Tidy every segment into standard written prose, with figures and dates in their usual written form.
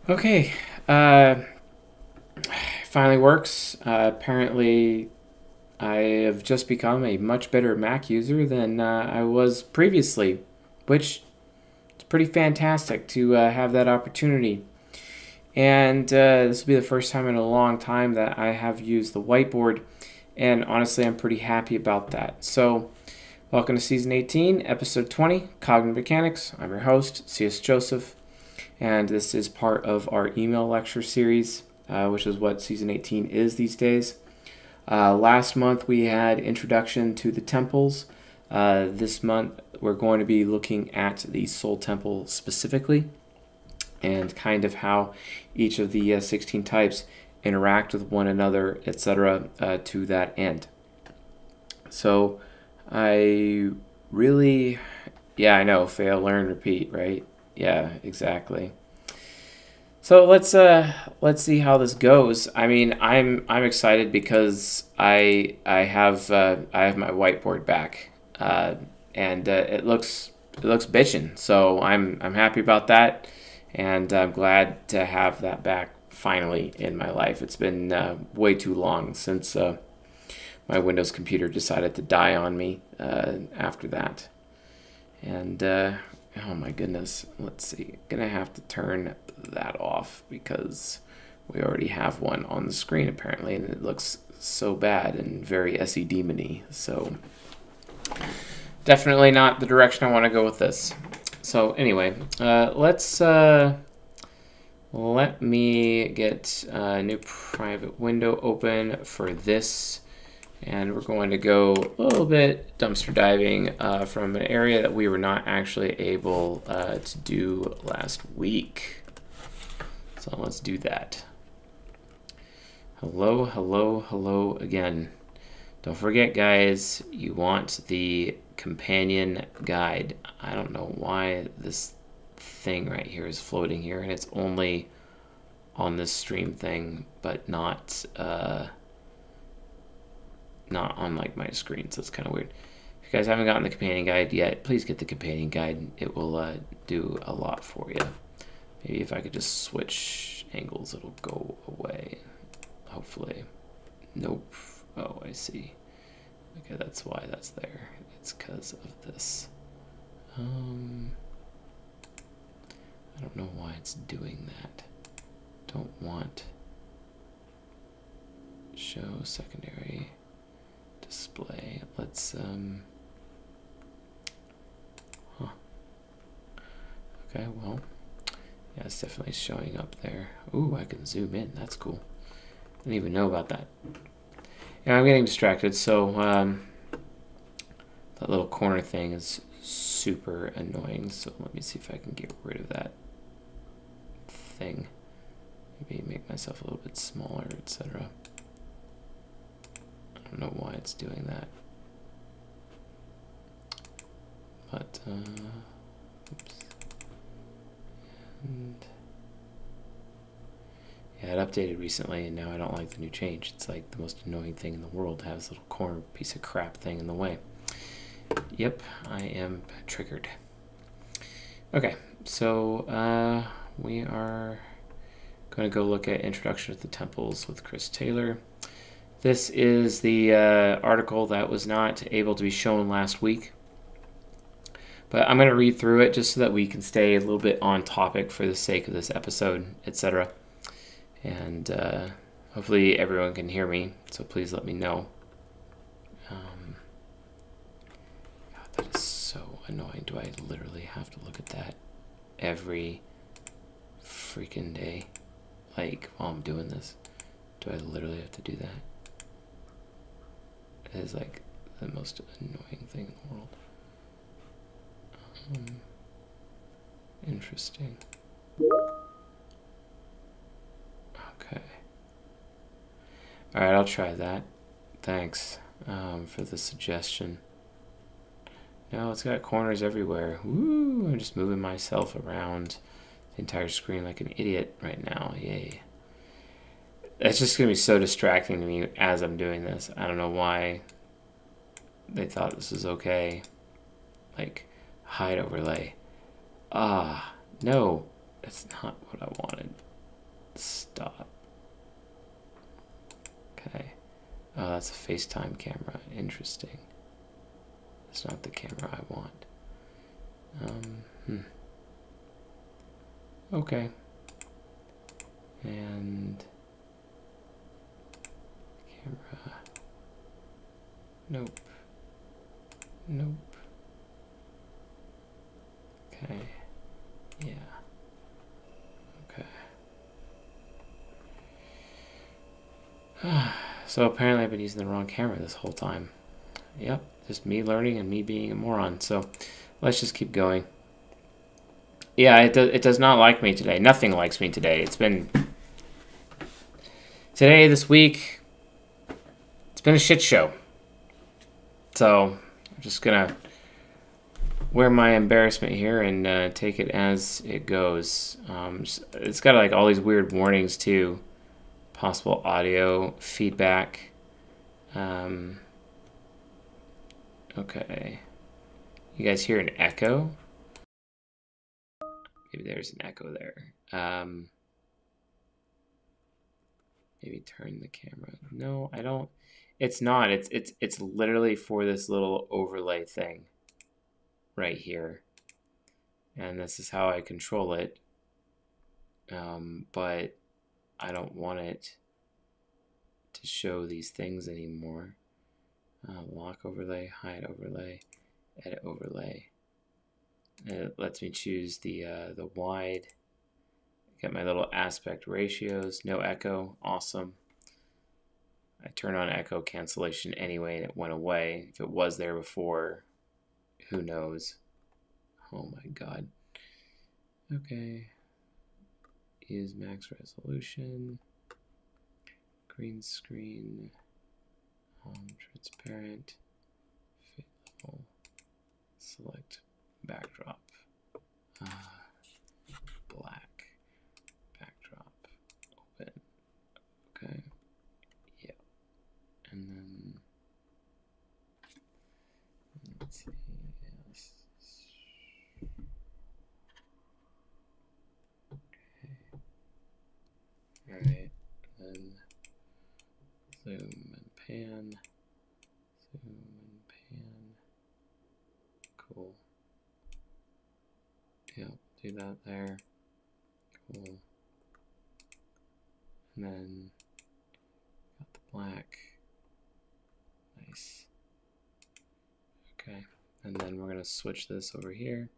Okay, finally works. Apparently, I have just become a much better Mac user than I was previously, which is pretty fantastic to have that opportunity. And this will be the first time in a long time that I have used the whiteboard, and honestly, I'm pretty happy about that. So, welcome to Season 18, Episode 20, Cognitive Mechanics. I'm your host, C.S. Joseph, and this is part of our email lecture series, which is what Season 18 is these days. Last month we had Introduction to the Temples. This month we're going to be looking at the Soul Temple specifically and kind of how each of the 16 types interact with one another, etc., to that end. So I really, yeah, I know, fail, learn, repeat, right? Yeah, exactly. So let's see how this goes. I mean, I'm excited because I have my whiteboard back, and it looks bitchin'. So I'm happy about that, and I'm glad to have that back finally in my life. It's been way too long since my Windows computer decided to die on me after that. And oh my goodness, let's see. Gonna have to turn that off because we already have one on the screen apparently, and it looks so bad and very SE demony. So definitely not the direction I want to go with this. So anyway, let me get a new private window open for this. And we're going to go a little bit dumpster diving from an area that we were not actually able to do last week. So let's do that. Hello, hello, hello again. Don't forget, guys, you want the companion guide. I don't know why this thing right here is floating here, and it's only on this stream thing, but not on like my screen, so it's kind of weird. If you guys haven't gotten the companion guide yet, please get the companion guide. It will do a lot for you. Maybe if I could just switch angles, it'll go away. Hopefully. Nope. Oh, I see. Okay, that's why that's there. It's because of this. I don't know why it's doing that. Don't want show secondary display. Let's okay, well, yeah, it's definitely showing up there. Ooh, I can zoom in. That's cool. I didn't even know about that. Yeah, I'm getting distracted, so that little corner thing is super annoying. So let me see if I can get rid of that thing. Maybe make myself a little bit smaller, etc. I don't know why it's doing that. But, oops. And yeah, it updated recently, and now I don't like the new change. It's like the most annoying thing in the world to have this little corner piece of crap thing in the way. Yep, I am triggered. Okay, so we are going to go look at Introduction to the Temples with Chris Taylor. This is the article that was not able to be shown last week. But I'm going to read through it just so that we can stay a little bit on topic for the sake of this episode, etc. And hopefully everyone can hear me, so please let me know. God, that is so annoying. Do I literally have to look at that every freaking day? Like, while I'm doing this? Do I literally have to do that? It is like the most annoying thing in the world. Interesting. Okay. Alright, I'll try that. Thanks for the suggestion. No, it's got corners everywhere. Woo! I'm just moving myself around the entire screen like an idiot right now. Yay. It's just going to be so distracting to me as I'm doing this. I don't know why they thought this was okay. Like, hide overlay. Ah, no. That's not what I wanted. Stop. Okay. Oh, that's a FaceTime camera. Interesting. That's not the camera I want. Okay. And camera. Nope. Nope. Okay. Yeah. Okay. So apparently I've been using the wrong camera this whole time. Yep, just me learning and me being a moron. So let's just keep going. Yeah, it does not like me today. Nothing likes me today. It's been today, this week, it's been a shit show. So I'm just gonna wear my embarrassment here and take it as it goes. It's got like all these weird warnings too. Possible audio feedback. Okay. You guys hear an echo? Maybe there's an echo there. Maybe turn the camera. No, I don't. It's not. It's literally for this little overlay thing right here. And this is how I control it. But I don't want it to show these things anymore. Lock overlay, hide overlay, edit overlay. It lets me choose the wide. Got my little aspect ratios, no echo, awesome. I turn on echo cancellation anyway and it went away. If it was there before, who knows? Oh my god. Okay. Use max resolution. Green screen. Transparent. Fit level. Select backdrop. Black. Backdrop. Open. Okay. Yeah. And then let's see. Yes. Okay. Alright. Then zoom and pan. Zoom and pan. Cool. Yeah, do that there. Cool. And then got the black. Nice. Okay. And then we're going to switch this over here.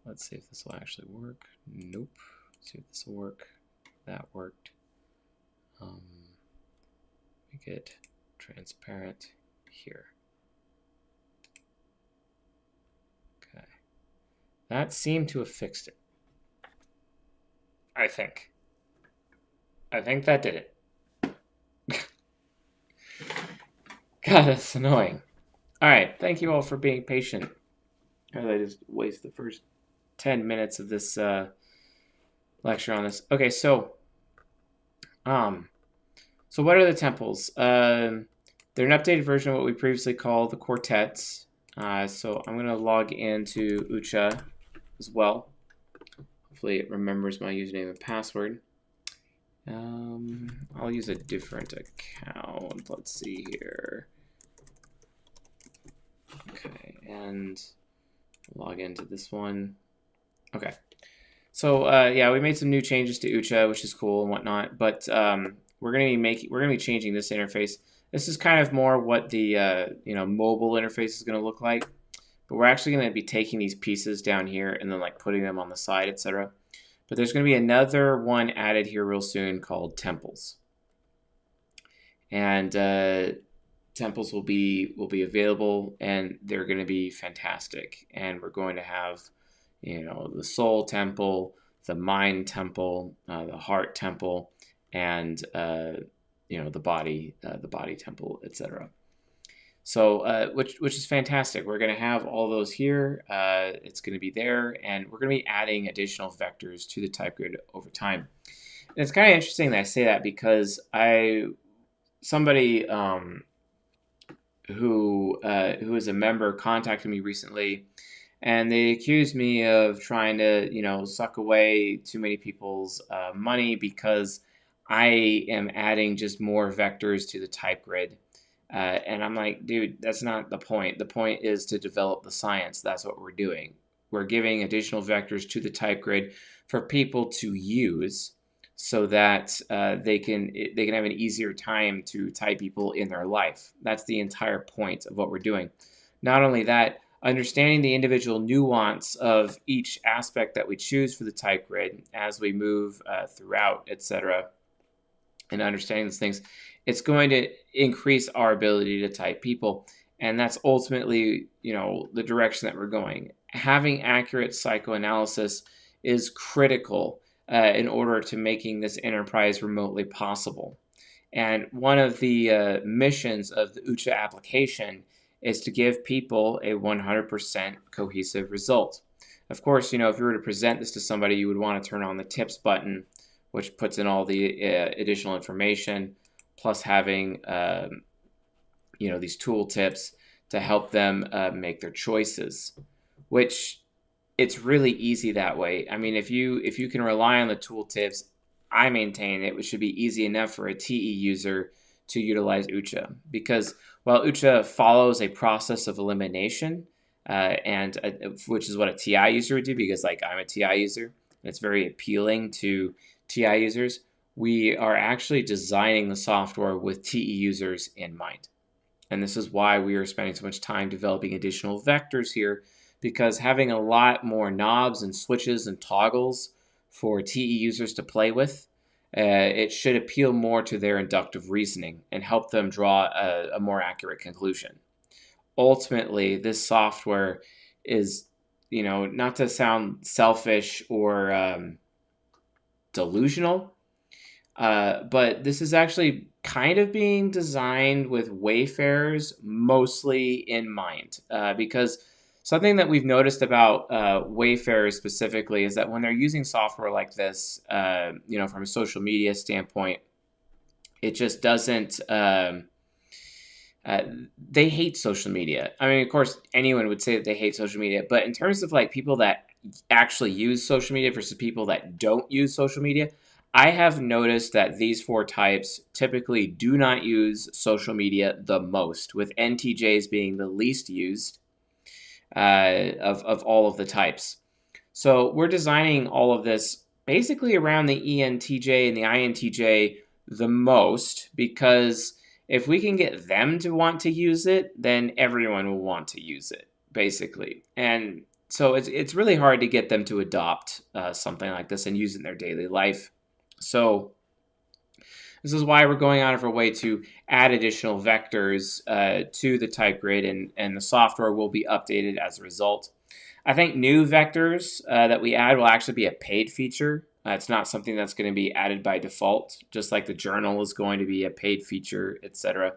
Let's see if this will actually work. Nope. Let's see if this will work. That worked. Make it transparent here. Okay. That seemed to have fixed it. I think. I think that did it. God, that's annoying. All right. Thank you all for being patient. As I just waste the first 10 minutes of this lecture on this. Okay, so what are the temples? They're an updated version of what we previously called the quartets. So I'm going to log into Ucha as well. Hopefully it remembers my username and password. I'll use a different account. Let's see here. Okay, and log into this one. Okay. So yeah, we made some new changes to Ucha, which is cool and whatnot. But we're gonna be changing this interface. This is kind of more what the mobile interface is gonna look like. But we're actually gonna be taking these pieces down here and then like putting them on the side, etc. But there's gonna be another one added here real soon called temples. And temples will be available, and they're going to be fantastic. And we're going to have, the soul temple, the mind temple, the heart temple, and the body temple, etc. So, which is fantastic. We're going to have all those here. It's going to be there, and we're going to be adding additional vectors to the type grid over time. And it's kind of interesting that I say that because somebody who is a member contacted me recently and they accuse me of trying to, suck away too many people's money because I am adding just more vectors to the type grid. And I'm like, dude, that's not the point. The point is to develop the science. That's what we're doing. We're giving additional vectors to the type grid for people to use so that they can have an easier time to type people in their life. That's the entire point of what we're doing. Not only that, understanding the individual nuance of each aspect that we choose for the type grid as we move throughout, etc., and understanding these things, it's going to increase our ability to type people. And that's ultimately, the direction that we're going. Having accurate psychoanalysis is critical in order to making this enterprise remotely possible. And one of the missions of the UCHA application is to give people a 100% cohesive result. Of course, if you were to present this to somebody, you would want to turn on the tips button, which puts in all the additional information, plus having these tool tips to help them make their choices, which it's really easy that way. I mean, if you can rely on the tool tips, I maintain it should be easy enough for a TE user to utilize UCHA, because while UCHA follows a process of elimination, which is what a TI user would do, because I'm a TI user, and it's very appealing to TI users, we are actually designing the software with TE users in mind. And this is why we are spending so much time developing additional vectors here, because having a lot more knobs and switches and toggles for TE users to play with, it should appeal more to their inductive reasoning and help them draw a more accurate conclusion. Ultimately, this software is, not to sound selfish or delusional, but this is actually kind of being designed with wayfarers mostly in mind, because something that we've noticed about wayfarers specifically is that when they're using software like this, from a social media standpoint, it just doesn't. They hate social media. I mean, of course, anyone would say that they hate social media, but in terms of people that actually use social media versus people that don't use social media, I have noticed that these four types typically do not use social media the most, with NTJs being the least used of all of the types. So we're designing all of this basically around the ENTJ and the INTJ the most, because if we can get them to want to use it, then everyone will want to use it, basically. And so it's really hard to get them to adopt something like this and use it in their daily life. So this is why we're going out of our way to add additional vectors to the type grid, and the software will be updated as a result. I think new vectors that we add will actually be a paid feature. It's not something that's going to be added by default, just like the journal is going to be a paid feature, etc.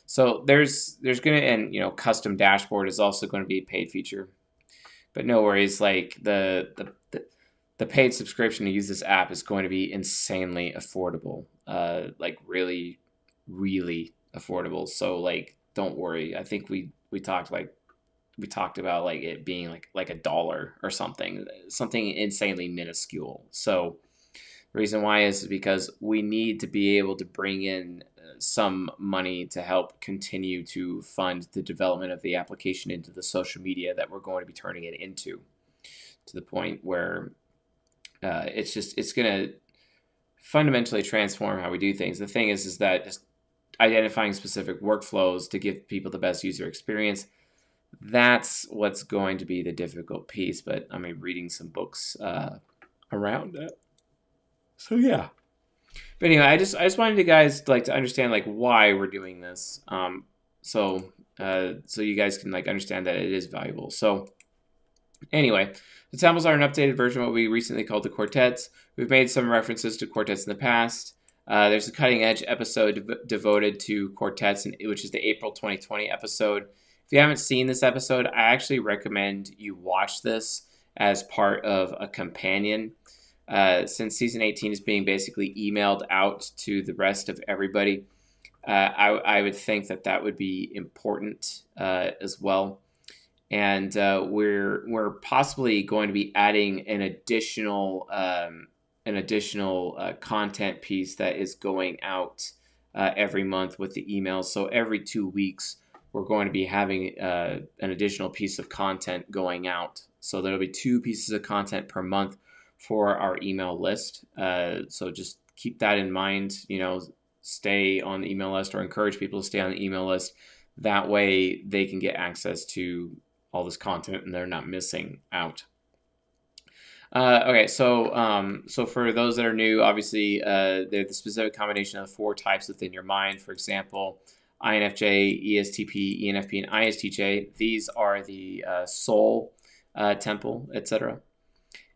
So there's going to, and custom dashboard is also going to be a paid feature. But no worries, the paid subscription to use this app is going to be insanely affordable, really, really affordable. So don't worry. I think we talked about it being like $1 or something insanely minuscule. So the reason why is because we need to be able to bring in some money to help continue to fund the development of the application into the social media that we're going to be turning it into, to the point where it's going to fundamentally transform how we do things. The thing is that just identifying specific workflows to give people the best user experience, that's what's going to be the difficult piece. But I'm reading some books around that. So yeah. But anyway, I just wanted you guys to understand why we're doing this. So you guys can understand that it is valuable. So anyway, the samples are an updated version of what we recently called the quartets. We've made some references to quartets in the past. There's a cutting edge episode devoted to quartets, which is the April 2020 episode. If you haven't seen this episode, I actually recommend you watch this as part of a companion. Since season 18 is being basically emailed out to the rest of everybody, I would think that would be important as well. and we're possibly going to be adding an additional content piece that is going out every month with the emails. So every 2 weeks, we're going to be having an additional piece of content going out. So there'll be 2 pieces of content per month for our email list. So just keep that in mind. Stay on the email list, or encourage people to stay on the email list. That way they can get access to all this content and they're not missing out. Okay, so for those that are new, obviously they're the specific combination of 4 types within your mind. For example, INFJ, ESTP, ENFP, and ISTJ. These are the soul temple, etc.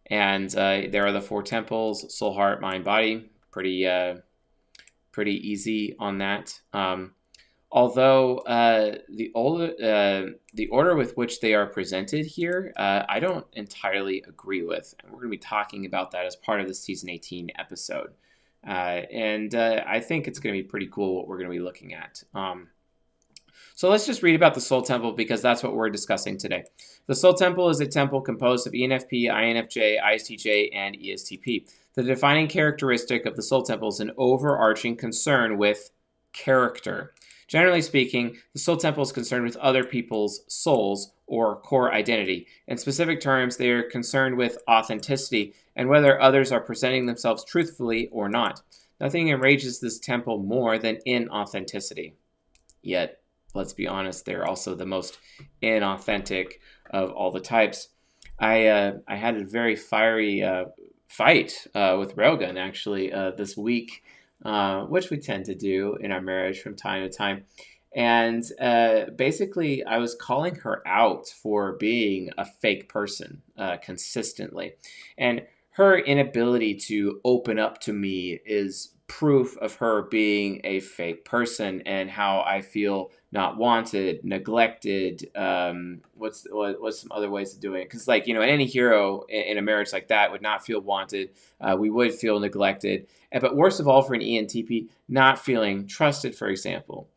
And there are the 4 temples: soul, heart, mind, body. Pretty easy on that. Although the order with which they are presented here, I don't entirely agree with. And we're going to be talking about that as part of the Season 18 episode. And I think it's going to be pretty cool what we're going to be looking at. So let's just read about the Soul Temple, because that's what we're discussing today. The Soul Temple is a temple composed of ENFP, INFJ, ISTJ, and ESTP. The defining characteristic of the Soul Temple is an overarching concern with character. Generally speaking, the Soul Temple is concerned with other people's souls, or core identity. In specific terms, they are concerned with authenticity and whether others are presenting themselves truthfully or not. Nothing enrages this temple more than inauthenticity. Yet, let's be honest, they're also the most inauthentic of all the types. I had a very fiery fight with Railgun, actually, this week, which we tend to do in our marriage from time to time. And basically, I was calling her out for being a fake person consistently. And her inability to open up to me is proof of her being a fake person, and how I feel not wanted, neglected. What's some other ways of doing it? Because, any hero in a marriage like that would not feel wanted. We would feel neglected. But worst of all, for an ENTP, not feeling trusted, for example.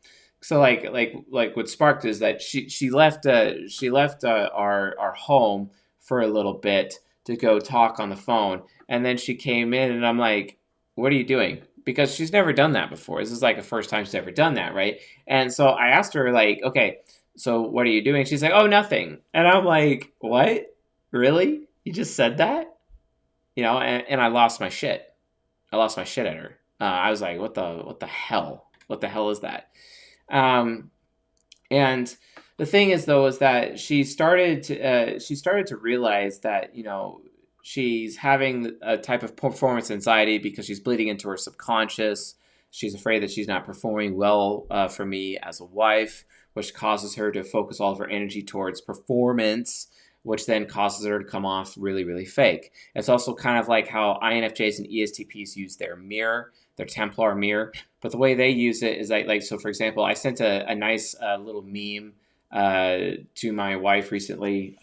So like what sparked is that she left our home for a little bit to go talk on the phone, and then she came in, and I'm like, "What are you doing?" Because she's never done that before. This is like the first time she's ever done that, right? And so I asked her, like, "Okay, so what are you doing?" She's like, "Oh, nothing." And I'm like, "What? Really? You just said that?" And I lost my shit. I lost my shit at her. I was like, "What the hell? What the hell is that?" And the thing is, though, is that she started to realize that she's having a type of performance anxiety because she's bleeding into her subconscious. She's afraid that she's not performing well for me as a wife, which causes her to focus all of her energy towards performance, which then causes her to come off really, really fake. It's also kind of like how INFJs and ESTPs use their mirror, their Templar mirror. But the way they use it is so for example, I sent a nice little meme to my wife recently,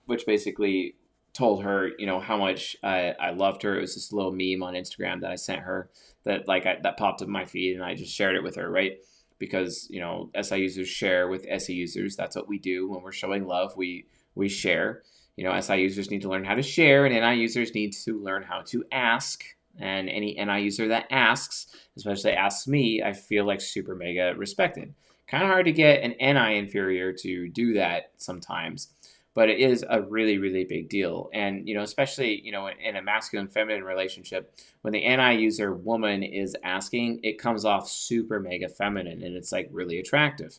which basically told her, how much I loved her. It was this little meme on Instagram that I sent her that that popped up in my feed, and I just shared it with her, right? Because, SI users share with SE users. That's what we do when we're showing love. We share. SI users need to learn how to share, and NI users need to learn how to ask. And any NI user that asks, especially asks me, I feel like super mega respected. Kind of hard to get an NI inferior to do that sometimes, but it is a really, really big deal. And, especially, in a masculine-feminine relationship, when the NI user woman is asking, it comes off super mega feminine, and it's really attractive.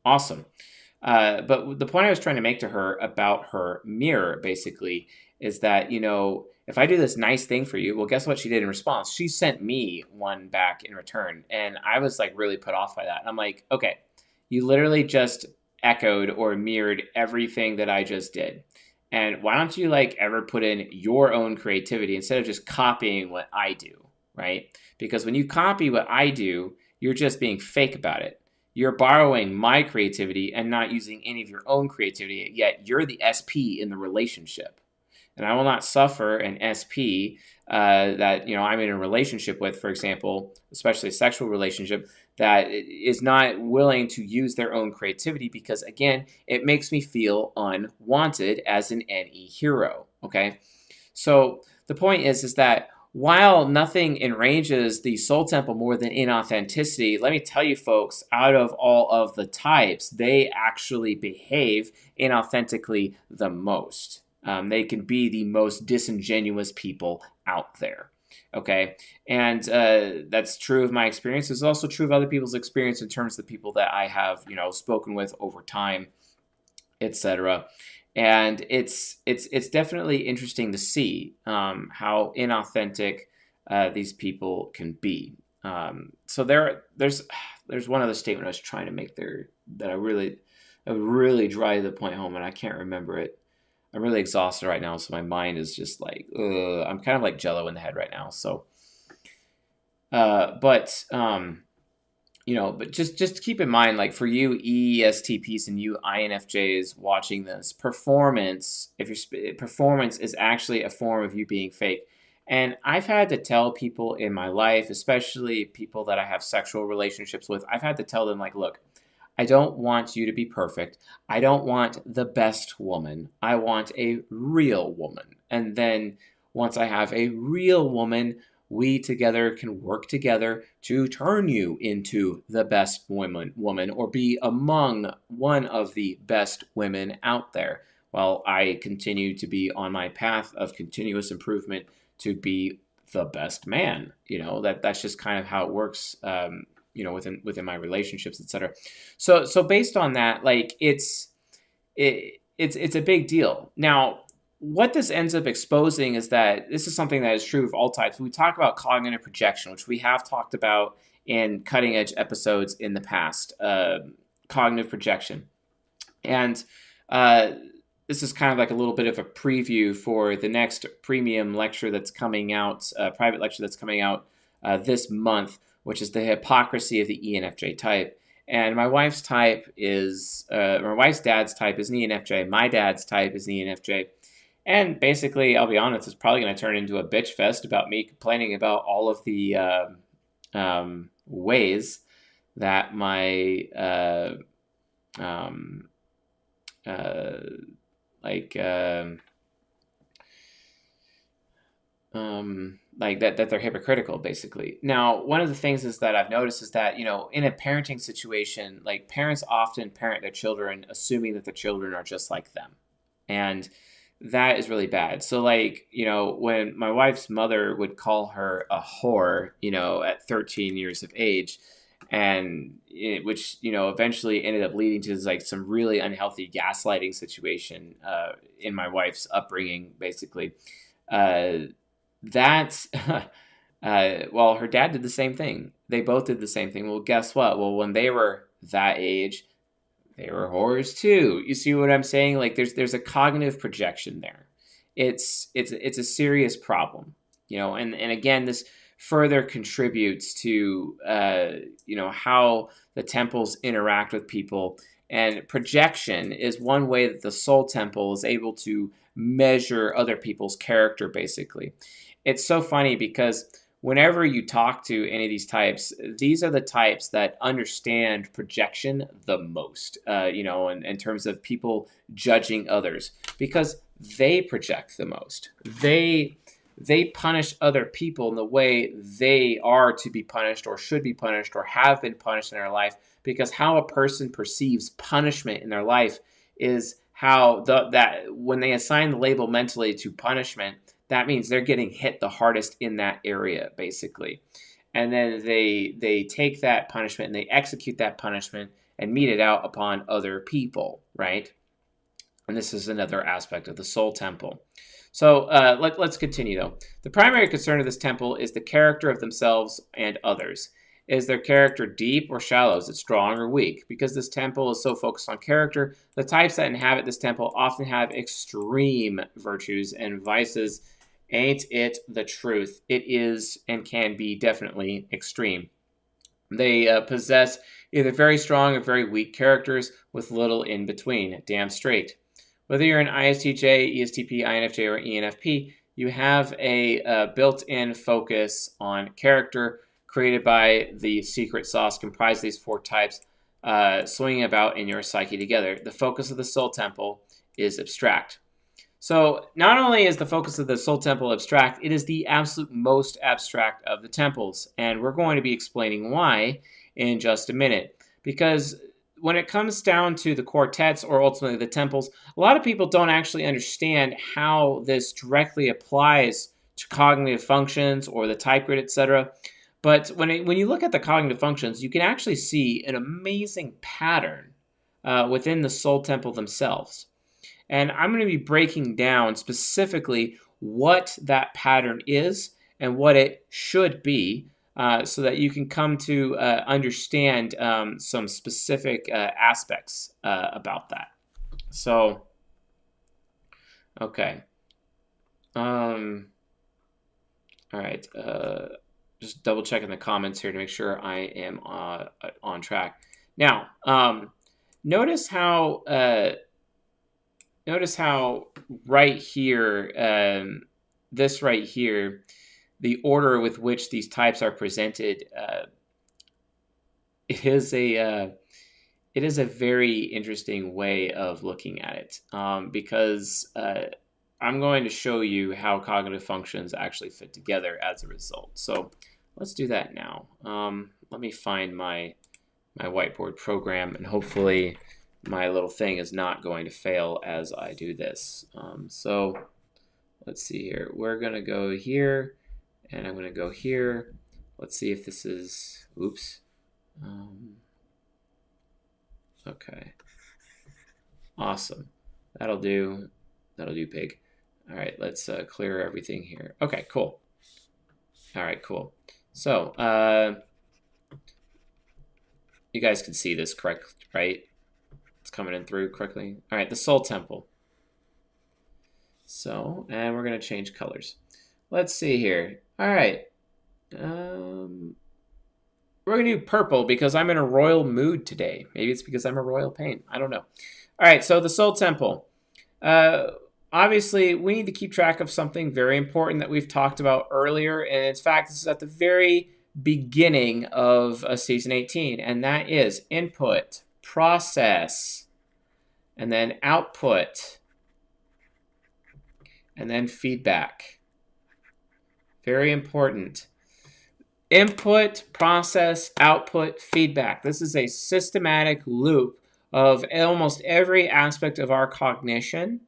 Awesome. But the point I was trying to make to her about her mirror, basically, is that, if I do this nice thing for you, well, guess what she did in response? She sent me one back in return. And I was really put off by that. And I'm like, okay, you literally just echoed or mirrored everything that I just did. And why don't you ever put in your own creativity instead of just copying what I do, right? Because when you copy what I do, you're just being fake about it. You're borrowing my creativity and not using any of your own creativity, yet you're the SP in the relationship. And I will not suffer an SP that I'm in a relationship with, for example, especially a sexual relationship, that is not willing to use their own creativity, because again, it makes me feel unwanted as an NE hero. Okay, so the point is that while nothing enrages the soul temple more than inauthenticity, let me tell you, folks, out of all of the types, they actually behave inauthentically the most. They can be the most disingenuous people out there. Okay, and that's true of my experience. It's also true of other people's experience in terms of the people that I have, spoken with over time, etc. And it's definitely interesting to see how inauthentic these people can be. So there's one other statement I was trying to make there that I really drive the point home, and I can't remember it. I'm really exhausted right now, so my mind is just like, I'm kind of like Jello in the head right now. So, but just keep in mind, like for you ESTPs and you INFJs watching this, performance is actually a form of you being fake. And I've had to tell people in my life, especially people that I have sexual relationships with, I've had to tell them, like, look, I don't want you to be perfect. I don't want the best woman. I want a real woman. And then once I have a real woman, we together can work together to turn you into the best woman, or be among one of the best women out there, while I continue to be on my path of continuous improvement to be the best man. That's just kind of how it works. Within my relationships, etc. So based on that, like it's a big deal. Now, what this ends up exposing is that this is something that is true of all types. We talk about cognitive projection, which we have talked about in cutting edge episodes in the past. Cognitive projection, and this is kind of like a little bit of a preview for the next premium lecture that's coming out, private lecture that's coming out this month, which is the hypocrisy of the ENFJ type. And my wife's type is, my wife's dad's type is an ENFJ. My dad's type is an ENFJ. And basically, I'll be honest, it's probably going to turn into a bitch fest about me complaining about all of the ways that my, that they're hypocritical, basically. Now, one of the things is that I've noticed is that, in a parenting situation, like parents often parent their children assuming that the children are just like them. And that is really bad. So like, when my wife's mother would call her a whore, at 13 years of age, and which, eventually ended up leading to like some really unhealthy gaslighting situation in my wife's upbringing, basically. That's well, her dad did the same thing. They both did the same thing. Well, guess what? Well, when they were that age, they were whores too. You see what I'm saying? Like there's a cognitive projection there. It's a serious problem, and again, this further contributes to how the temples interact with people. And projection is one way that the soul temple is able to measure other people's character, basically. It's so funny because whenever you talk to any of these types, these are the types that understand projection the most, in terms of people judging others, because they project the most. They punish other people in the way they are to be punished or should be punished or have been punished in their life, because how a person perceives punishment in their life is how that when they assign the label mentally to punishment, that means they're getting hit the hardest in that area, basically. And then they take that punishment and they execute that punishment and mete it out upon other people, right? And this is another aspect of the soul temple. So let's continue, though. The primary concern of this temple is the character of themselves and others. Is their character deep or shallow? Is it strong or weak? Because this temple is so focused on character, the types that inhabit this temple often have extreme virtues and vices. Ain't it the truth? It is and can be definitely extreme. They possess either very strong or very weak characters with little in between. Damn straight. Whether you're an ISTJ, ESTP, INFJ, or ENFP, you have a built-in focus on character created by the secret sauce comprised of these 4 types swinging about in your psyche together. The focus of the soul temple is abstract. So not only is the focus of the soul temple abstract, it is the absolute most abstract of the temples. And we're going to be explaining why in just a minute. Because when it comes down to the quartets or ultimately the temples, a lot of people don't actually understand how this directly applies to cognitive functions or the type grid, etc. But when you look at the cognitive functions, you can actually see an amazing pattern within the soul temple themselves. And I'm going to be breaking down specifically what that pattern is and what it should be so that you can come to understand some specific aspects about that. So, okay. All right. Just double checking the comments here to make sure I am on track. Now, notice how right here, this right here, the order with which these types are presented, it is a very interesting way of looking at it because I'm going to show you how cognitive functions actually fit together as a result. So let's do that now. Let me find my whiteboard program, and hopefully my little thing is not going to fail as I do this. So let's see here. We're going to go here, and I'm going to go here. Let's see if this is, oops. Okay. Awesome. That'll do, pig. All right, let's clear everything here. Okay, cool. All right, cool. So you guys can see this correct, right? It's coming in through correctly. All right, the soul temple. So, and we're going to change colors. Let's see here. All right. We're going to do purple because I'm in a royal mood today. Maybe it's because I'm a royal pain. I don't know. All right, so the soul temple. Obviously, we need to keep track of something very important that we've talked about earlier. And in fact, this is at the very beginning of season 18. And that is input, process, and then output, and then feedback. Very important. Input, process, output, feedback. This is a systematic loop of almost every aspect of our cognition.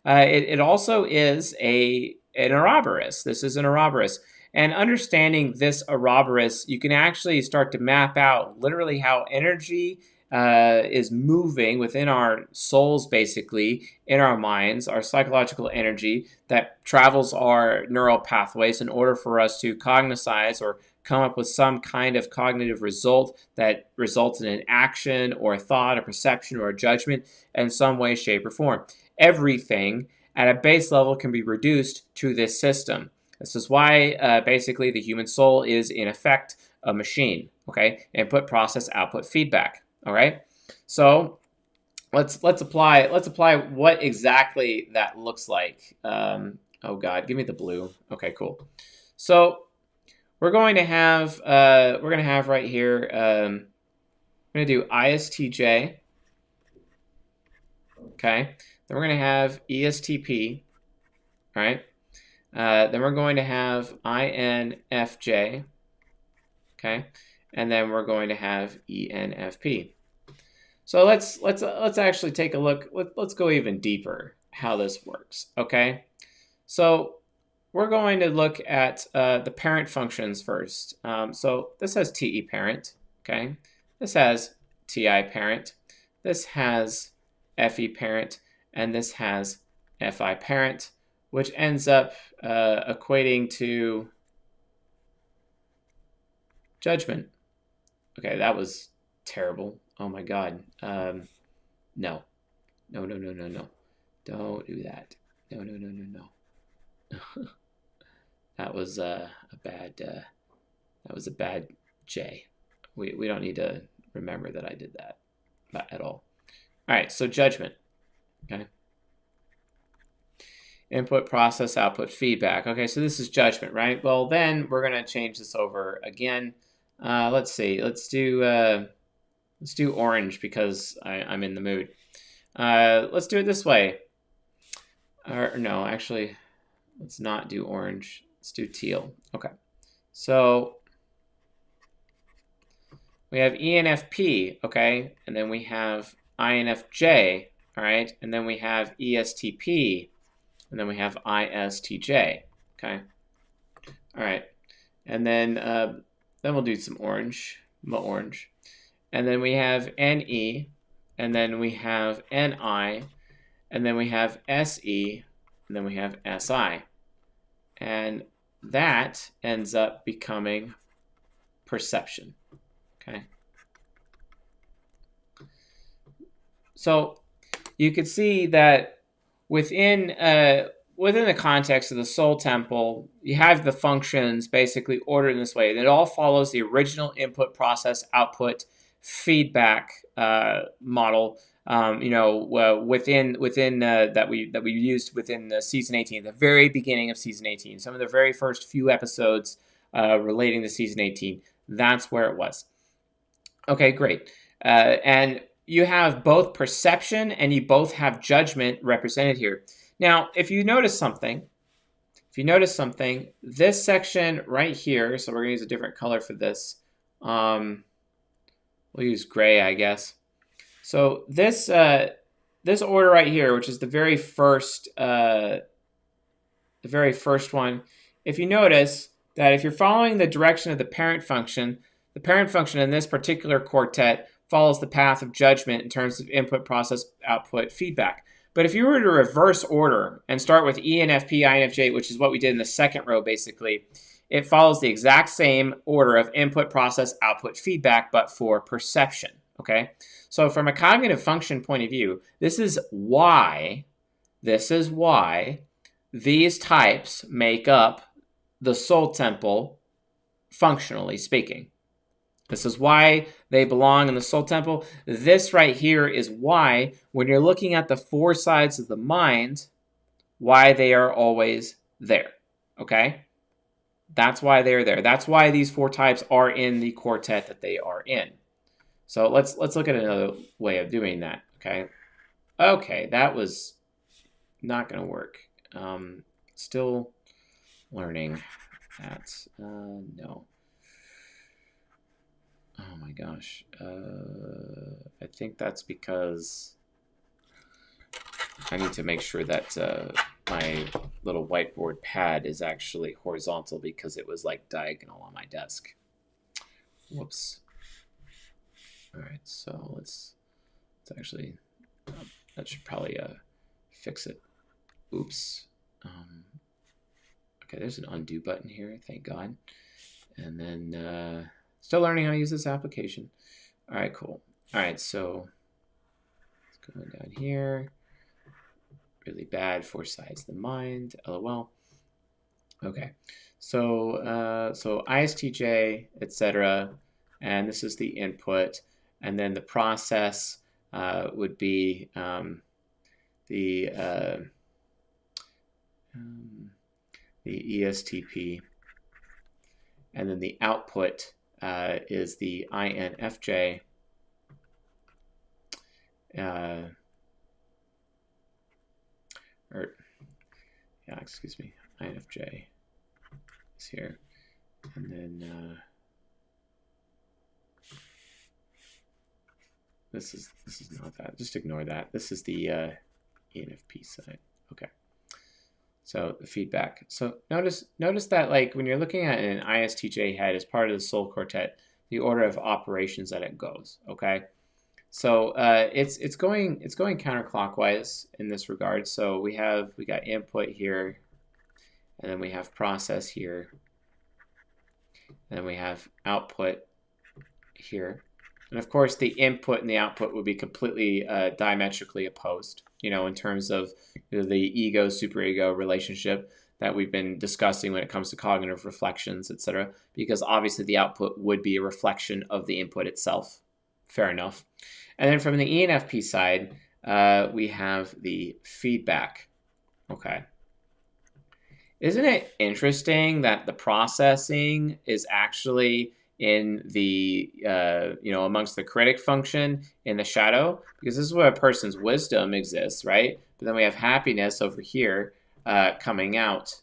It also is an Ouroboros. This is an Ouroboros. And understanding this Ouroboros, you can actually start to map out literally how energy is moving within our souls, basically, in our minds, our psychological energy that travels our neural pathways in order for us to cognize or come up with some kind of cognitive result that results in an action or a thought, a perception, or a judgment in some way, shape, or form. Everything at a base level can be reduced to this system. This is why basically the human soul is in effect a machine. Okay, input, process, output, feedback. All right, so let's apply what exactly that looks like. Oh God, give me the blue. Okay, cool. So we're going to have right here. We're going to do ISTJ. Okay. Then we're going to have ESTP, all right? Then we're going to have INFJ, okay? And then we're going to have ENFP. So let's actually take a look. Let's go even deeper how this works, okay? So we're going to look at the parent functions first. So this has TE parent, okay? This has TI parent. This has FE parent, and this has FI parent, which ends up equating to judgment. Okay, that was terrible. Oh my God. No. No. Don't do that. No. That was a bad J. We don't need to remember that I did that at all. All right, so judgment. Okay. Input, process, output, feedback. Okay, so this is judgment, right? Well, then we're going to change this over again. Let's see. Let's do orange because I'm in the mood. Let's do it this way. Or no, actually, let's not do orange. Let's do teal. Okay. So we have ENFP, okay? And then we have INFJ, all right? And then we have ESTP, and then we have ISTJ, okay? All right. And then we'll do some orange, more orange. And then we have NE, and then we have NI, and then we have SE, and then we have SI. And that ends up becoming perception, okay? So you could see that within the context of the soul temple, you have the functions basically ordered in this way. And it all follows the original input, process, output, feedback model. Within that we used within the season 18, the very beginning of season 18, some of the very first few episodes relating to season 18. That's where it was. Okay, great. And you have both perception and you both have judgment represented here. Now, if you notice something, this section right here, so we're going to use a different color for this. We'll use gray, I guess. So this order right here, which is the very first one, if you notice that if you're following the direction of the parent function in this particular quartet follows the path of judgment in terms of input, process, output, feedback. But if you were to reverse order and start with ENFP, INFJ, which is what we did in the second row, basically, it follows the exact same order of input, process, output, feedback, but for perception, okay? So from a cognitive function point of view, this is why these types make up the soul temple, functionally speaking. This is why they belong in the soul temple. This right here is why, when you're looking at the four sides of the mind, why they are always there, okay? That's why they're there. That's why these four types are in the quartet that they are in. So let's look at another way of doing that, okay? Okay, that was not going to work. Still learning that. No. Oh my gosh. I think that's because I need to make sure that my little whiteboard pad is actually horizontal because it was like diagonal on my desk. Whoops. All right, so let's actually, that should probably fix it. Oops. Okay, there's an undo button here, thank God. And then still learning how to use this application. All right, cool. All right, so let's go down here. Really bad, four sides of the mind, LOL. Okay, so ISTJ, etc., and this is the input, and then the process would be the ESTP, and then the output is the INFJ. INFJ is here, and then this is not that. Just ignore that. This is the ENFP side. Okay. So the feedback. So notice that, like, when you're looking at an ISTJ head as part of the soul quartet, the order of operations that it goes. Okay. So it's going counterclockwise in this regard. So we got input here, and then we have process here, and then we have output here. And of course, the input and the output would be completely diametrically opposed, in terms of the ego superego relationship that we've been discussing when it comes to cognitive reflections, etc. Because obviously the output would be a reflection of the input itself. Fair enough. And then from the ENFP side, we have the feedback. Okay. Isn't it interesting that the processing is actually in the amongst the critic function in the shadow, because this is where a person's wisdom exists, right? But then we have happiness over here coming out.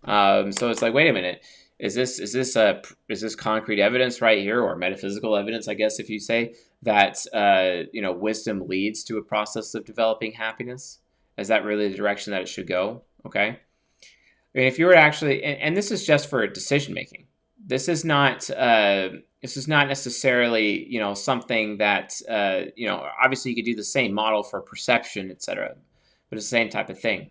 So it's like, wait a minute, is this concrete evidence right here, or metaphysical evidence, I guess, if you say that wisdom leads to a process of developing happiness? Is that really the direction that it should go? Okay. I mean, if you were to actually, and this is just for decision making. This is not. This is not necessarily, something that, obviously you could do the same model for perception, etc., but it's the same type of thing.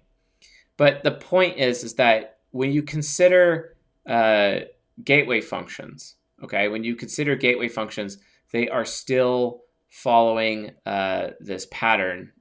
But the point is that when you consider gateway functions, okay, when you consider gateway functions, they are still following this pattern,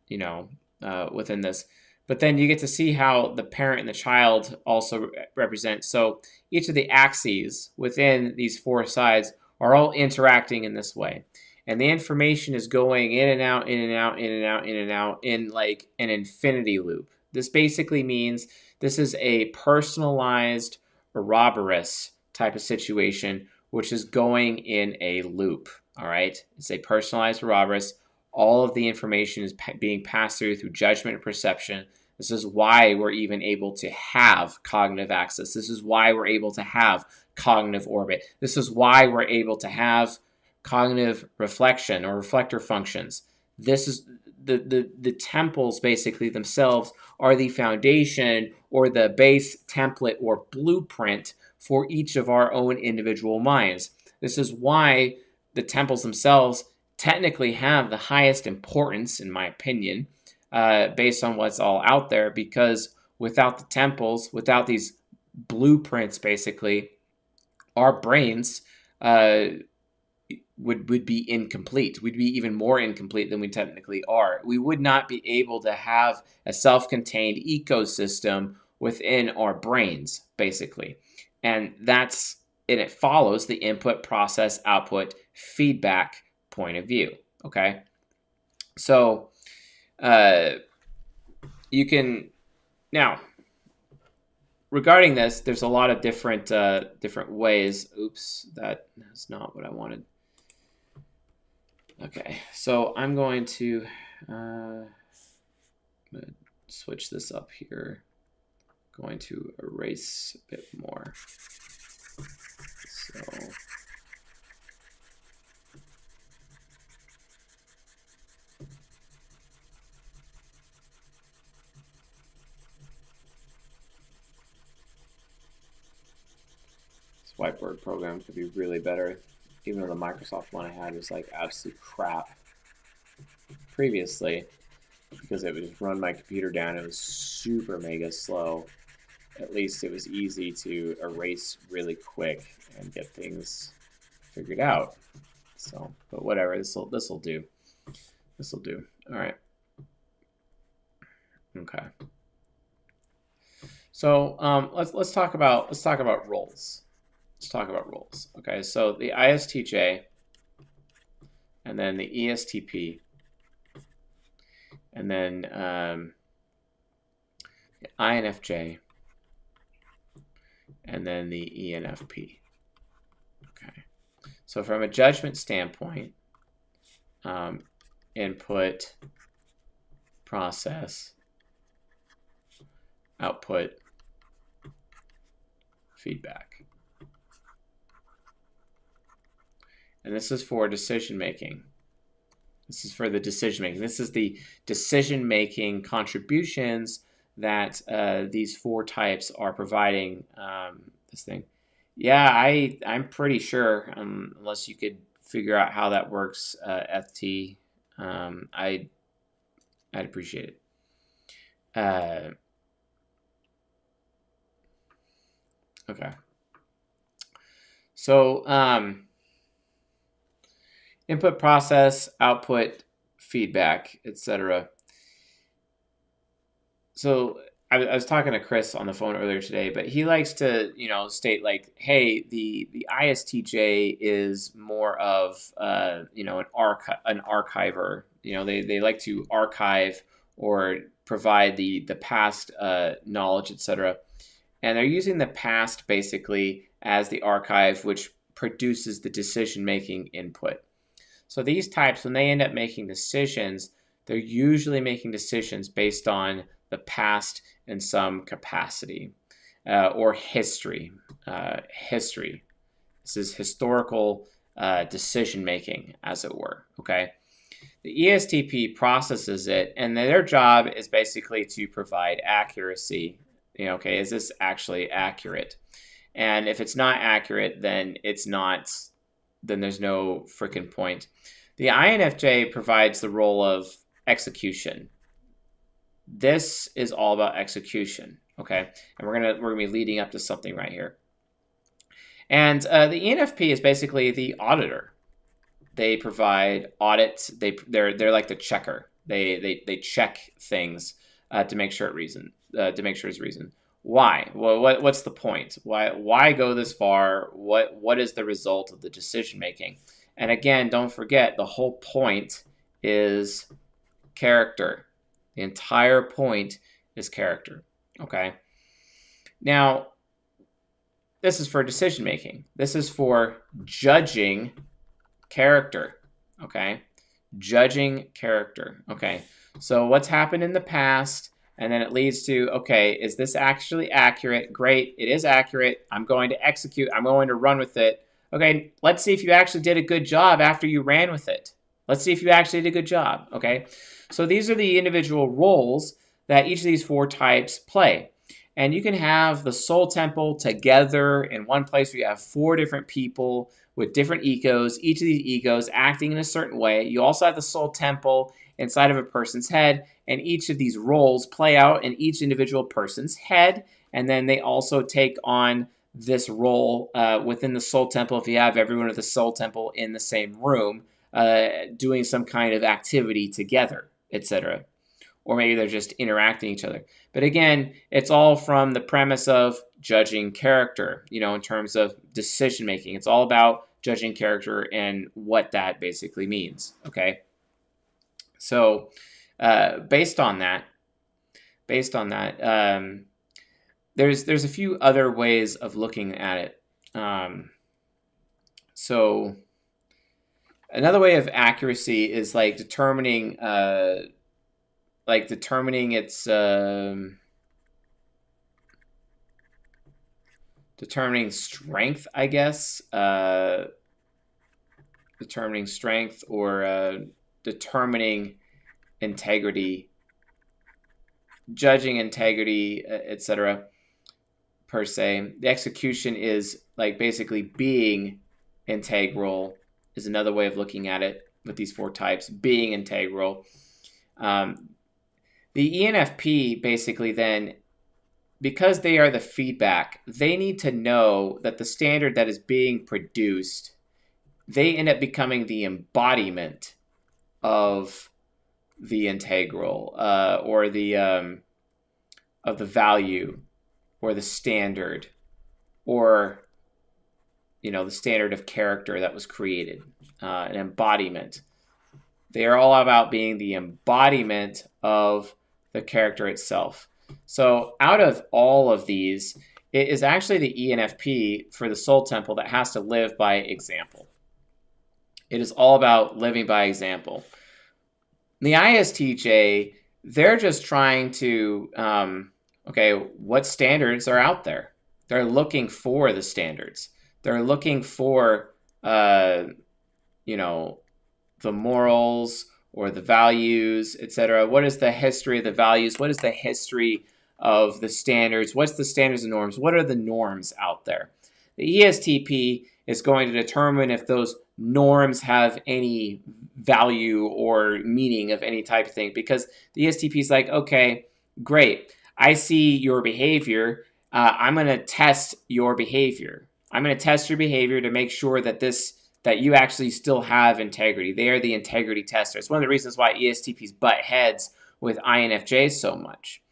within this. But then you get to see how the parent and the child also represent. So each of the axes within these four sides are all interacting in this way. And the information is going in and out, in and out, in and out, in and out, in like an infinity loop. This basically means this is a personalized Ouroboros type of situation, which is going in a loop. All right. It's a personalized Ouroboros. All of the information is being passed through judgment and perception. This is why we're even able to have cognitive access. This is why we're able to have cognitive orbit. This is why we're able to have cognitive reflection or reflector functions. This is the temples basically themselves are the foundation or the base template or blueprint for each of our own individual minds. This is why the temples themselves technically have the highest importance, in my opinion, based on what's all out there, because without the temples, without these blueprints, basically, our brains would be incomplete. We'd be even more incomplete than we technically are. We would not be able to have a self-contained ecosystem within our brains, basically. And it follows the input, process, output, feedback point of view. Okay. So you can now, regarding this, there's a lot of different ways. Oops, that is not what I wanted. Okay, so I'm going to switch this up here. Going to erase a bit more. So this whiteboard program could be really better, even though the Microsoft one I had was like absolute crap previously, because it would just run my computer down. It was super mega slow. At least it was easy to erase really quick and get things figured out. So, but whatever, this will do. This will do. All right. Okay. So let's talk about roles. Let's talk about roles. Okay. So the ISTJ, and then the ESTP, and then the INFJ, and then the ENFP. Okay. So from a judgment standpoint, input, process, output, feedback. And this is for decision making. This is for the decision making. This is the decision making contributions that these four types are providing this thing. Yeah, I'm pretty sure, unless you could figure out how that works, FT, I'd appreciate it. Okay. So input, process, output, feedback, etc. So I was talking to Chris on the phone earlier today, but he likes to, state like, hey, the ISTJ is more of, an archiver. They like to archive or provide the past knowledge, etc. and they're using the past basically as the archive, which produces the decision-making input. So these types, when they end up making decisions, they're usually making decisions based on the past in some capacity or history. History. This is historical decision-making, as it were, okay? The ESTP processes it, and their job is basically to provide accuracy. Okay, is this actually accurate? And if it's not accurate, then it's not, then there's no freaking point. The INFJ provides the role of execution. This is all about execution, okay? And we're gonna be leading up to something right here. And the ENFP is basically the auditor. They provide audits. They're like the checker. They check things to make sure it's reason. Why? Well, what's the point? Why go this far? What is the result of the decision making? And again, don't forget, the whole point is character. The entire point is character. Okay. Now, this is for decision making. This is for judging character. Okay. Judging character. Okay. So what's happened in the past? And then it leads to, okay, is this actually accurate? Great. It is accurate. I'm going to execute. I'm going to run with it. Okay. Let's see if you actually did a good job after you ran with it. Let's see if you actually did a good job. Okay. So these are the individual roles that each of these four types play. And you can have the soul temple together in one place where you have four different people with different egos, each of these egos acting in a certain way. You also have the soul temple inside of a person's head, and each of these roles play out in each individual person's head, and then they also take on this role within the soul temple if you have everyone at the soul temple in the same room doing some kind of activity together, etc. Or maybe they're just interacting each other. But again, it's all from the premise of judging character, in terms of decision making. It's all about judging character and what that basically means, okay? So based on that, there's a few other ways of looking at it. So another way of accuracy is like determining its determining strength, I guess. Determining strength or determining integrity, judging integrity, etc. per se. The execution is like basically being integral is another way of looking at it with these four types, being integral. The ENFP basically then, because they are the feedback, they need to know that the standard that is being produced, they end up becoming the embodiment of the integral or the of the value or the standard or the standard of character that was created, an embodiment. They are all about being the embodiment of the character itself. So out of all of these, it is actually the ENFP for the soul temple that has to live by example. It is all about living by example. The ISTJ, they're just trying to, what standards are out there? They're looking for the standards. They're looking for, the morals or the values, etc. What is the history of the values? What is the history of the standards? What's the standards and norms? What are the norms out there? The ESTP is going to determine if those norms have any value or meaning of any type of thing, because the ESTP is like, okay, great. I see your behavior. I'm going to test your behavior. I'm going to test your behavior to make sure that that you actually still have integrity. They are the integrity tester. It's one of the reasons why ESTPs butt heads with INFJs so much.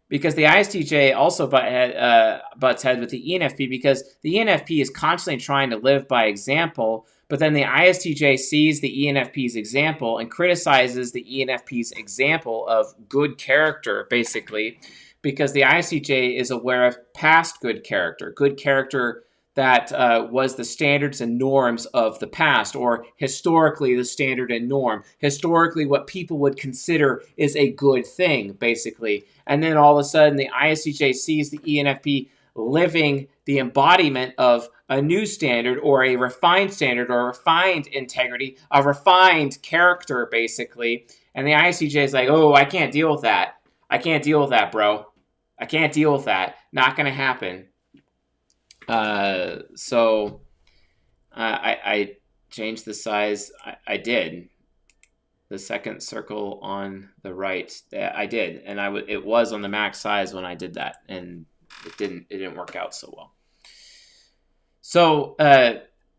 Because the ISTJ also butts heads with the ENFP, because the ENFP is constantly trying to live by example, but then the ISTJ sees the ENFP's example and criticizes the ENFP's example of good character, basically, because the ISTJ is aware of past good character that was the standards and norms of the past, or historically the standard and norm, historically what people would consider is a good thing, basically. And then all of a sudden the ISTJ sees the ENFP living the embodiment of a new standard, or a refined standard, or a refined integrity, a refined character, basically. And the ISTJ is like, oh, I can't deal with that. I can't deal with that, bro. I can't deal with that. Not going to happen. So I changed the size. I did. The second circle on the right, I did. And it was on the max size when I did that. And it didn't work out so well. So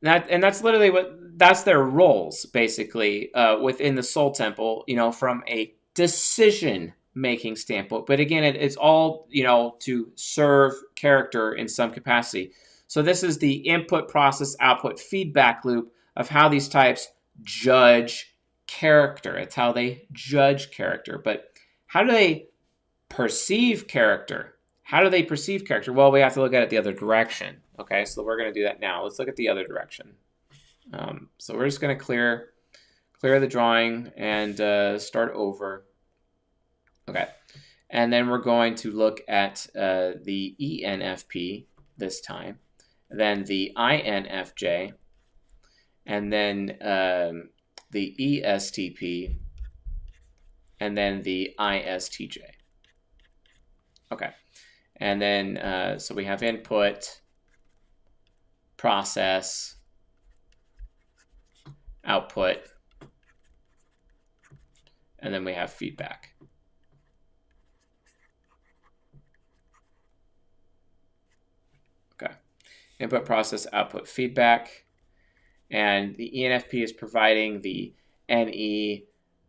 that's literally that's their roles, basically, within the Soul Temple, from a decision making standpoint. But again, it's all, to serve character in some capacity. So this is the input, process, output, feedback loop of how these types judge character. It's how they judge character. But how do they perceive character? How do they perceive character? Well, we have to look at it the other direction. Okay, so we're going to do that now. Let's look at the other direction. So we're just going to clear the drawing and start over. Okay, and then we're going to look at the ENFP this time, then the INFJ, and then the ESTP, and then the ISTJ. Okay, and then so we have input, process, output, and then we have feedback. Okay, input, process, output, feedback, and the ENFP is providing the NE,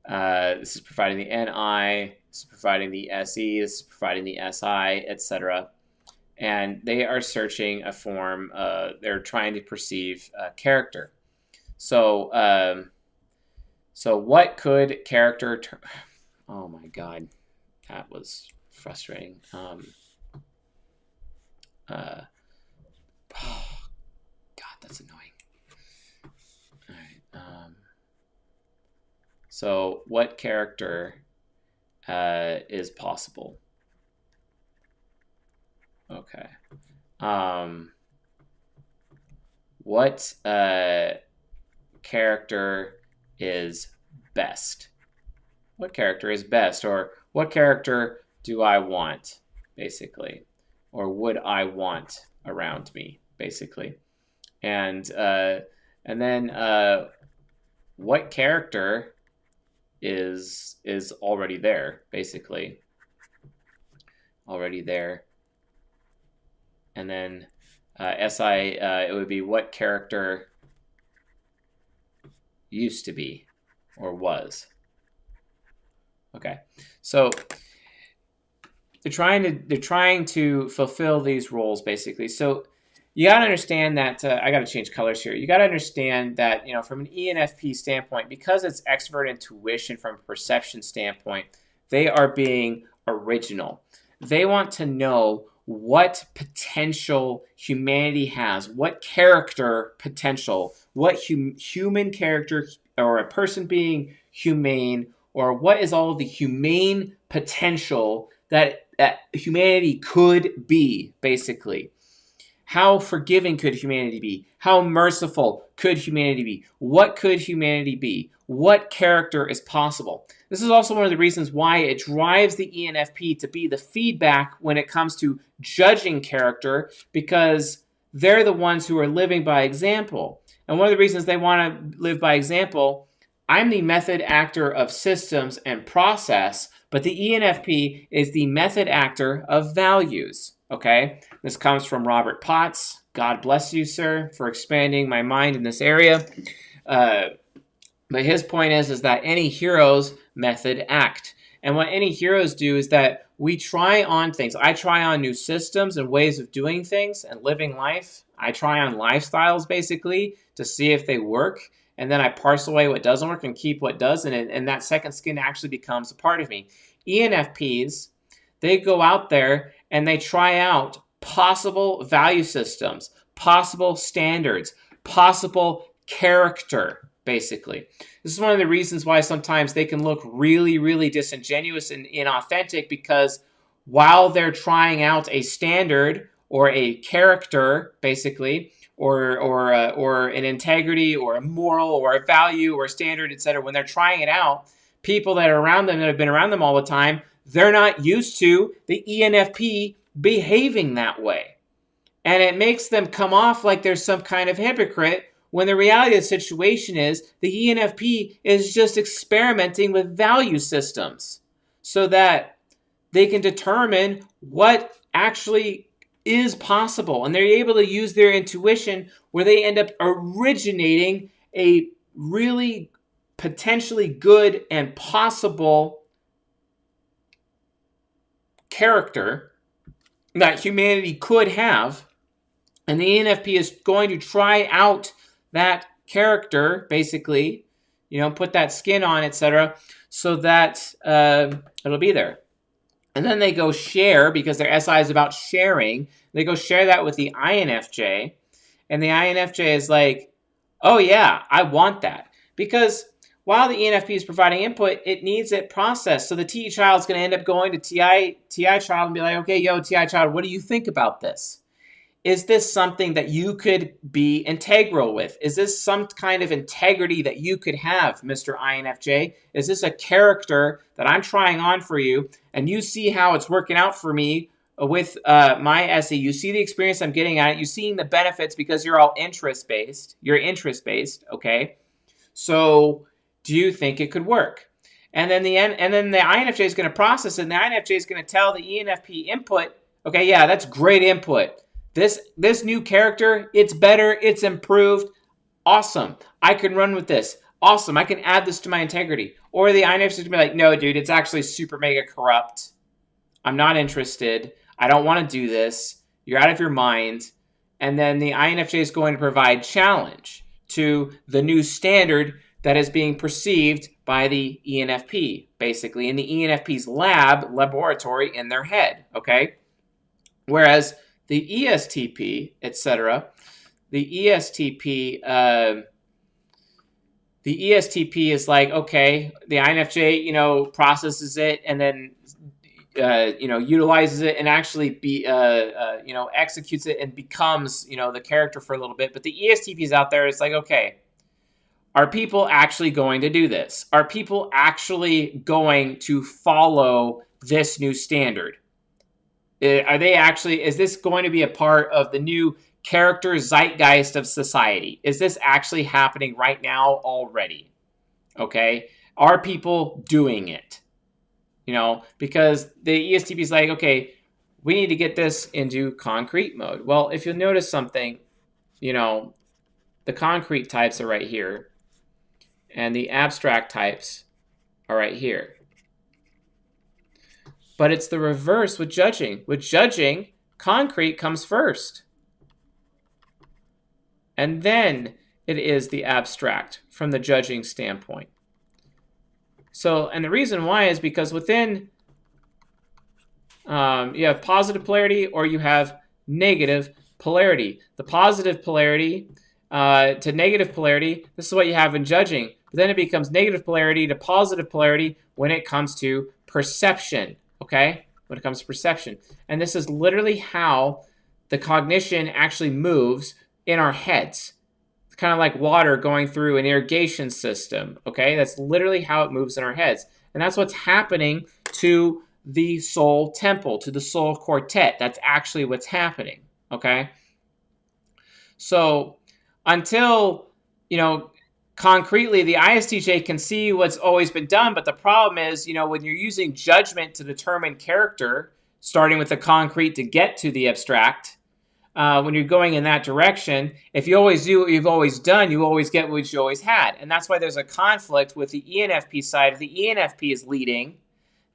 this is providing the NI, this is providing the SE, this is providing the SI, etc. And they are searching a form, they're trying to perceive character. So, so what could character, oh my God, that was frustrating. Oh, God, that's annoying. All right. So what character is possible? Okay. What character is best? What character is best? Or what character do I want, basically? Or would I want around me, basically? And then what character is already there, basically? Already there. And then SI, it would be what character used to be or was. Okay, so they're trying to fulfill these roles, basically. So you got to understand that I got to change colors here. You got to understand that, from an ENFP standpoint, because it's extrovert intuition from a perception standpoint, they are being original. They want to know what potential humanity has, what character potential, what human character, or a person being humane, or what is all of the humane potential that humanity could be, basically. How forgiving could humanity be? How merciful could humanity be? What could humanity be? What character is possible? This is also one of the reasons why it drives the ENFP to be the feedback when it comes to judging character, because they're the ones who are living by example. And one of the reasons they want to live by example, I'm the method actor of systems and process, but the ENFP is the method actor of values. Okay, this comes from Robert Potts. God bless you, sir, for expanding my mind in this area. But his point is that any heroes method act. And what any heroes do is that we try on things. I try on new systems and ways of doing things and living life. I try on lifestyles, basically, to see if they work. And then I parse away what doesn't work and keep what does. And that second skin actually becomes a part of me. ENFPs, They go out there and they try out possible value systems, possible standards, possible character, basically. This is one of the reasons why sometimes they can look really, really disingenuous and inauthentic, because while they're trying out a standard or a character, basically, or an integrity or a moral or a value or a standard, etc., when they're trying it out, people that are around them, that have been around them all the time, they're not used to the ENFP behaving that way. And it makes them come off like they're some kind of hypocrite, when the reality of the situation is the ENFP is just experimenting with value systems so that they can determine what actually is possible. And they're able to use their intuition, where they end up originating a really potentially good and possible character that humanity could have. And the ENFP is going to try out that character, basically, put that skin on, etc., so that it'll be there. And then they go share, because their SI is about sharing. They go share that with the INFJ. And the INFJ is like, oh yeah, I want that. Because while the ENFP is providing input, it needs it processed. So the TE child is going to end up going to TI child and be like, okay, yo, TI child, what do you think about this? Is this something that you could be integral with? Is this some kind of integrity that you could have, Mr. INFJ? Is this a character that I'm trying on for you, and you see how it's working out for me with my SE? You see the experience I'm getting at it. You're seeing the benefits because you're all interest-based. You're interest-based, okay? So do you think it could work? And then the INFJ is going to process it, and the INFJ is going to tell the ENFP input, okay, yeah, that's great input. This new character, it's better, it's improved. Awesome. I can run with this. Awesome. I can add this to my integrity. Or the INFJ is going to be like, no, dude, it's actually super mega corrupt. I'm not interested. I don't want to do this. You're out of your mind. And then the INFJ is going to provide challenge to the new standard that is being perceived by the ENFP, basically, in the ENFP's laboratory in their head, okay? Whereas the ESTP, etc., the ESTP is like, okay, the INFJ, processes it and then, utilizes it and actually executes it and becomes, the character for a little bit. But the ESTPs out there, it's like, okay, are people actually going to do this? Are people actually going to follow this new standard? Is this going to be a part of the new character zeitgeist of society? Is this actually happening right now already? Okay. Are people doing it? Because the ESTP is like, okay, we need to get this into concrete mode. Well, if you'll notice something, the concrete types are right here, and the abstract types are right here. But it's the reverse with judging. With judging, concrete comes first. And then it is the abstract from the judging standpoint. So, and the reason why is because within, you have positive polarity or you have negative polarity. The positive polarity to negative polarity, this is what you have in judging. But then it becomes negative polarity to positive polarity when it comes to perception. Okay, when it comes to perception. And this is literally how the cognition actually moves in our heads. It's kind of like water going through an irrigation system. Okay, that's literally how it moves in our heads. And that's what's happening to the soul temple, to the soul quartet. That's actually what's happening. Okay, so until, concretely, the ISTJ can see what's always been done, but the problem is, when you're using judgment to determine character, starting with the concrete to get to the abstract, when you're going in that direction, if you always do what you've always done, you always get what you always had. And that's why there's a conflict with the ENFP side. The ENFP is leading.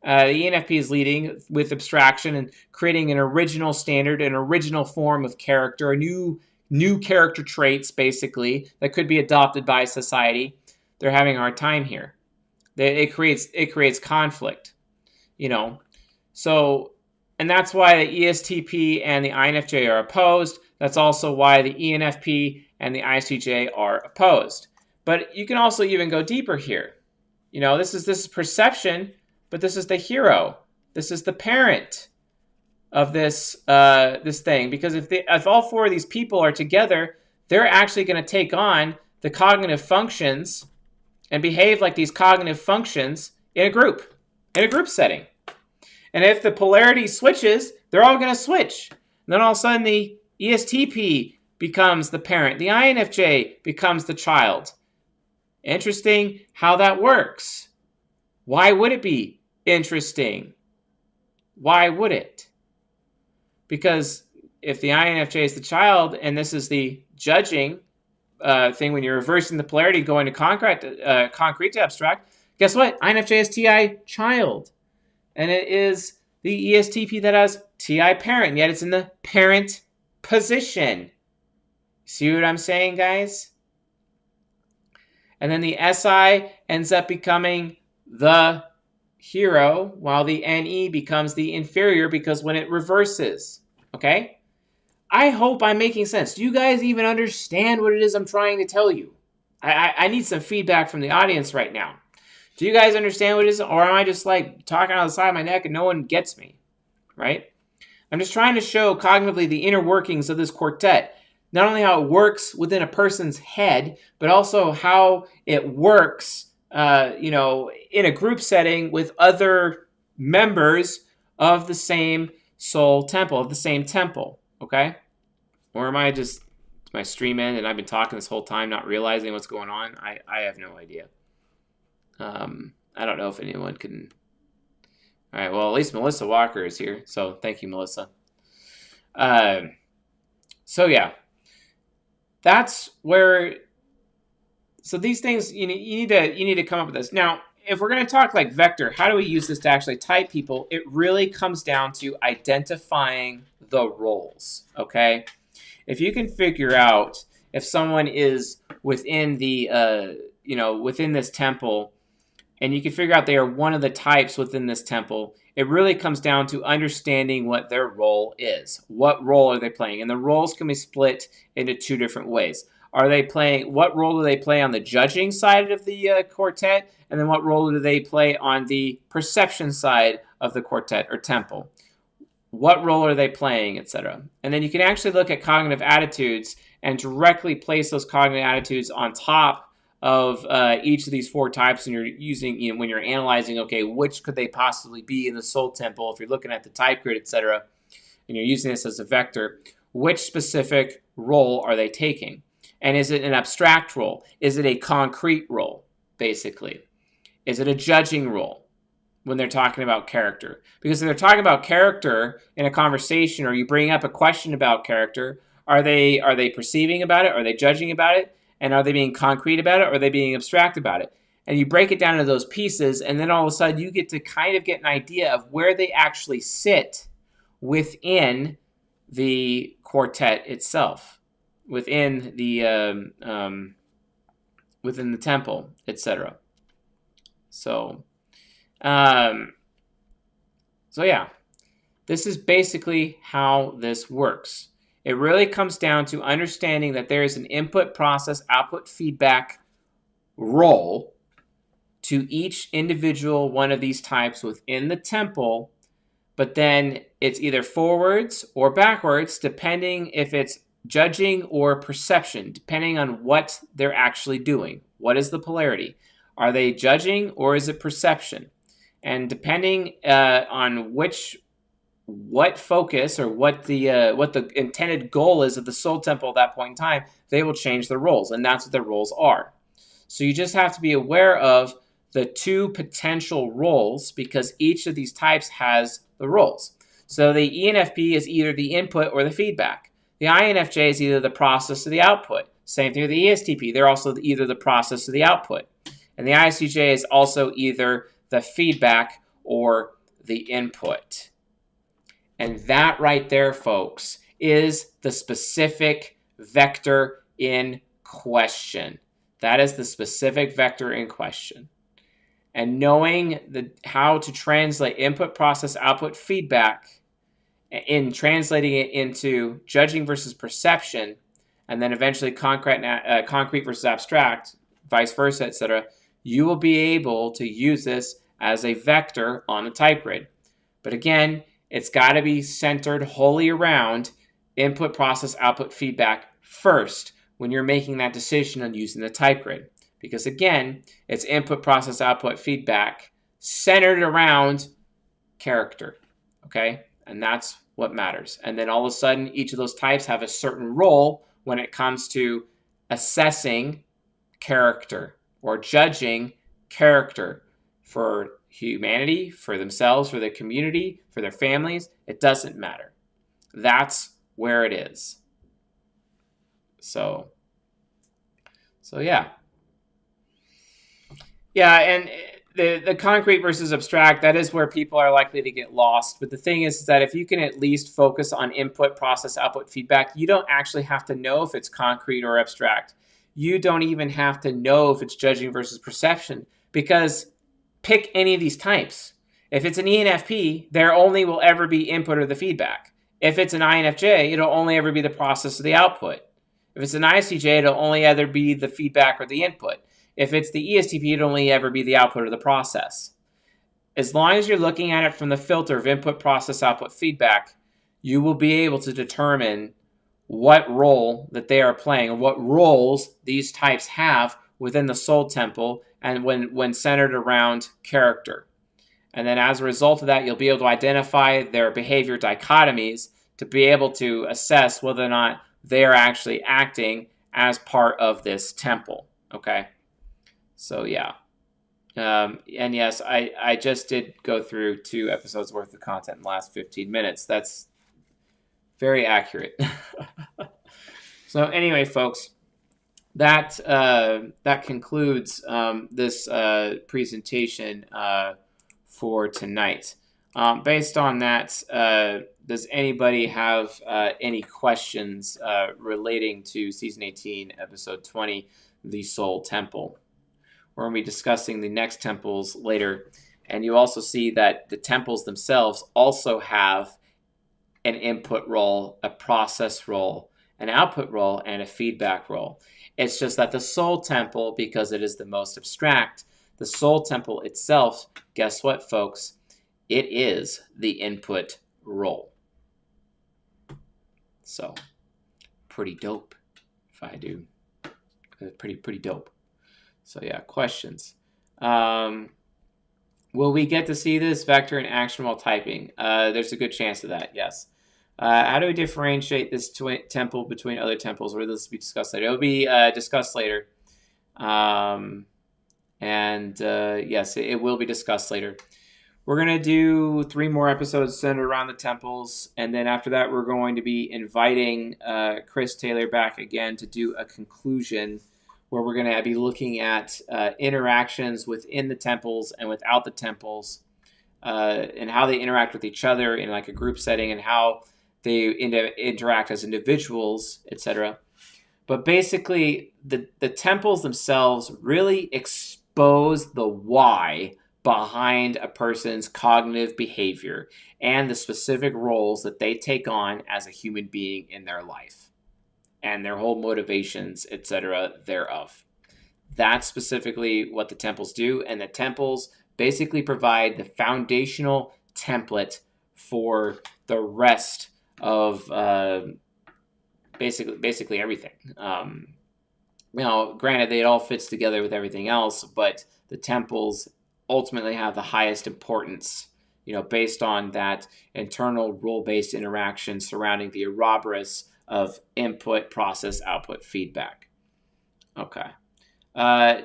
The ENFP is leading with abstraction and creating an original standard, an original form of character, a new character traits, basically, that could be adopted by society. They're having a hard time here. It creates conflict, So, and that's why the ESTP and the INFJ are opposed. That's also why the ENFP and the ISTJ are opposed. But you can also even go deeper here. This is perception, but this is the hero. This is the parent of this thing. Because if all four of these people are together, they're actually going to take on the cognitive functions and behave like these cognitive functions in a group setting. And if the polarity switches, they're all going to switch. And then all of a sudden, the ESTP becomes the parent. The INFJ becomes the child. Interesting how that works. Why would it be interesting? Why would it? Because if the INFJ is the child, and this is the judging thing, when you're reversing the polarity, going to concrete to abstract, guess what? INFJ is TI child. And it is the ESTP that has TI parent, yet it's in the parent position. See what I'm saying, guys? And then the SI ends up becoming the hero, while the NE becomes the inferior, because when it reverses, okay? I hope I'm making sense. Do you guys even understand what it is I'm trying to tell you? I need some feedback from the audience right now. Do you guys understand what it is? Or am I just like talking out of the side of my neck and no one gets me, right? I'm just trying to show cognitively the inner workings of this quartet. Not only how it works within a person's head, but also how it works, in a group setting with other members of the same soul temple, of the same temple, okay? Or am I just, my stream end and I've been talking this whole time not realizing what's going on? I have no idea. I don't know if anyone can. All right, well, at least Melissa Walker is here, so thank you, Melissa. So yeah, that's where. So these things you need to come up with this. Now, if we're going to talk like vector, how do we use this to actually type people? It really comes down to identifying the roles. Okay, if you can figure out if someone is within the within this temple, and you can figure out they are one of the types within this temple, it really comes down to understanding what their role is. What role are they playing? And the roles can be split into two different ways. What role do they play on the judging side of the quartet? And then what role do they play on the perception side of the quartet or temple? What role are they playing, etc.? And then you can actually look at cognitive attitudes and directly place those cognitive attitudes on top of each of these four types, and you're using, when you're analyzing, okay, which could they possibly be in the soul temple? If you're looking at the type grid, etc., and you're using this as a vector, which specific role are they taking? And is it an abstract role? Is it a concrete role, basically? Is it a judging role when they're talking about character? Because if they're talking about character in a conversation, or you bring up a question about character, are they perceiving about it? Are they judging about it? And are they being concrete about it, or are they being abstract about it? And you break it down into those pieces, and then all of a sudden you get to kind of get an idea of where they actually sit within the quartet itself, within the temple, etc. So yeah, this is basically how this works. It really comes down to understanding that there is an input, process, output, feedback role to each individual one of these types within the temple, but then it's either forwards or backwards, depending if it's judging or perception, depending on what they're actually doing. What is the polarity? Are they judging or is it perception? And depending on what focus or what the intended goal is of the soul temple at that point in time, they will change their roles, and that's what their roles are. So you just have to be aware of the two potential roles, because each of these types has the roles. So the ENFP is either the input or the feedback. The INFJ is either the process or the output. Same thing with the ESTP. They're also either the process or the output. And the ISTJ is also either the feedback or the input. And that right there, folks, is the specific vector in question. That is the specific vector in question. and knowing how to translate input, process, output, feedback, in translating it into judging versus perception, and then eventually concrete versus abstract, vice versa, etc., you will be able to use this as a vector on the type grid. But again, it's got to be centered wholly around input, process, output, feedback first when you're making that decision on using the type grid. Because again, it's input, process, output, feedback centered around character. Okay? And that's what matters. And then all of a sudden, each of those types have a certain role when it comes to assessing character or judging character for humanity, for themselves, for their community, for their families. It doesn't matter. That's where it is. So yeah. Yeah, and the concrete versus abstract, that is where people are likely to get lost. But the thing is that if you can at least focus on input, process, output, feedback, you don't actually have to know if it's concrete or abstract. You don't even have to know if it's judging versus perception, because pick any of these types. If it's an ENFP, there only will ever be input or the feedback. If it's an INFJ, it'll only ever be the process or the output. If it's an ISTJ, it'll only either be the feedback or the input. If it's the ESTP, it'll only ever be the output or the process. As long as you're looking at it from the filter of input, process, output, feedback, you will be able to determine what role that they are playing and what roles these types have within the soul temple and when centered around character. And then as a result of that, you'll be able to identify their behavior dichotomies to be able to assess whether or not they are actually acting as part of this temple. Okay? So, yeah. And yes, I just did go through 2 episodes worth of content in the last 15 minutes. That's very accurate. So anyway, folks, that concludes this presentation for tonight. Based on that, does anybody have any questions relating to Season 18, Episode 20, The Soul Temple? We're going to be discussing the next temples later. And you also see that the temples themselves also have an input role, a process role, an output role, and a feedback role. It's just that the soul temple, because it is the most abstract, the soul temple itself, guess what, folks? It is the input role. So, pretty dope, if I do. Pretty dope. So yeah, questions. Will we get to see this vector in action while typing? There's a good chance of that, yes. How do we differentiate this temple between other temples? Or will this be discussed later? It will be discussed later. Yes, it will be discussed later. We're going to do 3 more episodes centered around the temples. And then after that, we're going to be inviting Chris Taylor back again to do a conclusion where we're going to be looking at interactions within the temples and without the temples, and how they interact with each other in like a group setting and how they interact as individuals, etc. But basically, the temples themselves really expose the why behind a person's cognitive behavior and the specific roles that they take on as a human being in their life and their whole motivations, etc. thereof. That's specifically what the temples do, and the temples basically provide the foundational template for the rest of basically everything. Granted, it all fits together with everything else, but the temples ultimately have the highest importance, based on that internal role-based interaction surrounding the Ouroboros of input, process, output, feedback. Okay.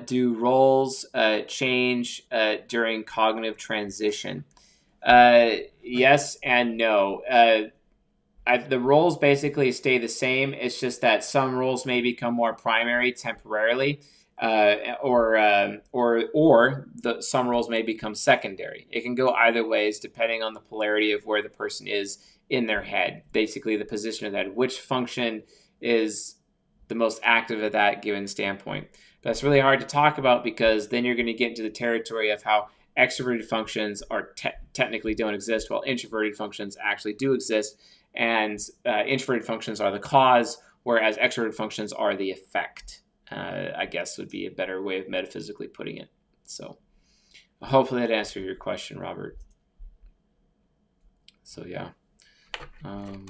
Do roles change during cognitive transition? Yes and no. The roles basically stay the same. It's just that some roles may become more primary temporarily, or some roles may become secondary. It can go either ways depending on the polarity of where the person is in their head. Basically, the position of that, which function is the most active at that given standpoint. But that's really hard to talk about because then you're going to get into the territory of how extroverted functions are technically don't exist, while introverted functions actually do exist. And introverted functions are the cause, whereas extroverted functions are the effect, I guess would be a better way of metaphysically putting it. So hopefully that answered your question, Robert. So yeah. Okay.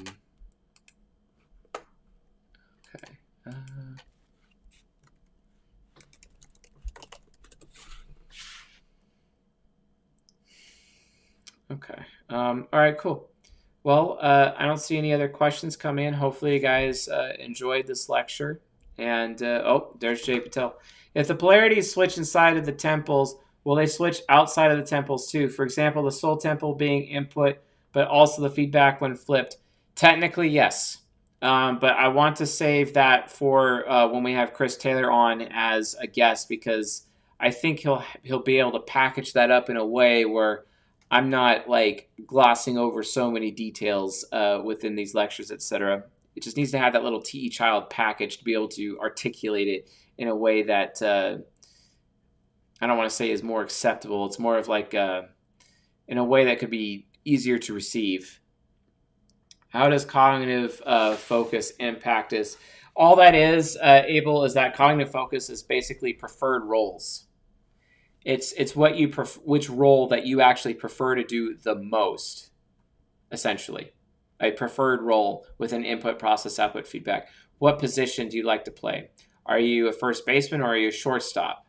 Okay. All right, cool. Well, I don't see any other questions come in. Hopefully you guys enjoyed this lecture. And, oh, there's Jay Patel. If the polarities switch inside of the temples, will they switch outside of the temples too? For example, the soul temple being input, but also the feedback when flipped. Technically, yes. But I want to save that for when we have Chris Taylor on as a guest, because I think he'll be able to package that up in a way where I'm not like glossing over so many details within these lectures, etc. It just needs to have that little TE child package to be able to articulate it in a way that I don't want to say is more acceptable. It's more of like in a way that could be easier to receive. How does cognitive focus impact us? All that is, Abel, is that cognitive focus is basically preferred roles. It's what you which role that you actually prefer to do the most, essentially. A preferred role with an input, process, output, feedback. What position do you like to play? Are you a first baseman or are you a shortstop?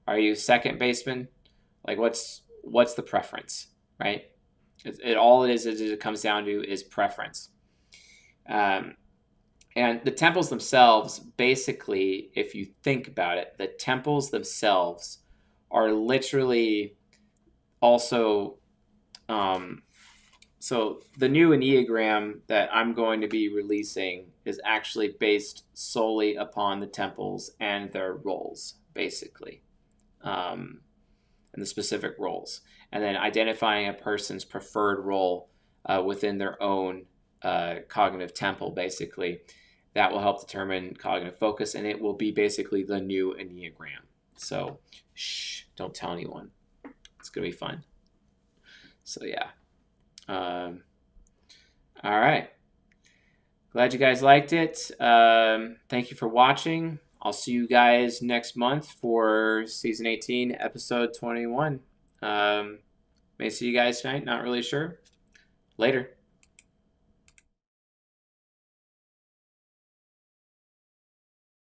Are you a second baseman? Like what's the preference, right? All it is it comes down to is preference. And the temples themselves, basically, if you think about it, the temples themselves are literally also so the new Enneagram that I'm going to be releasing is actually based solely upon the temples and their roles, basically, and the specific roles, and then identifying a person's preferred role within their own cognitive temple, basically. That will help determine cognitive focus, and it will be basically the new Enneagram. So, shh, don't tell anyone. It's going to be fun. So, yeah. All right. Glad you guys liked it. Thank you for watching. I'll see you guys next month for Season 18, Episode 21. May see you guys tonight. Not really sure. Later.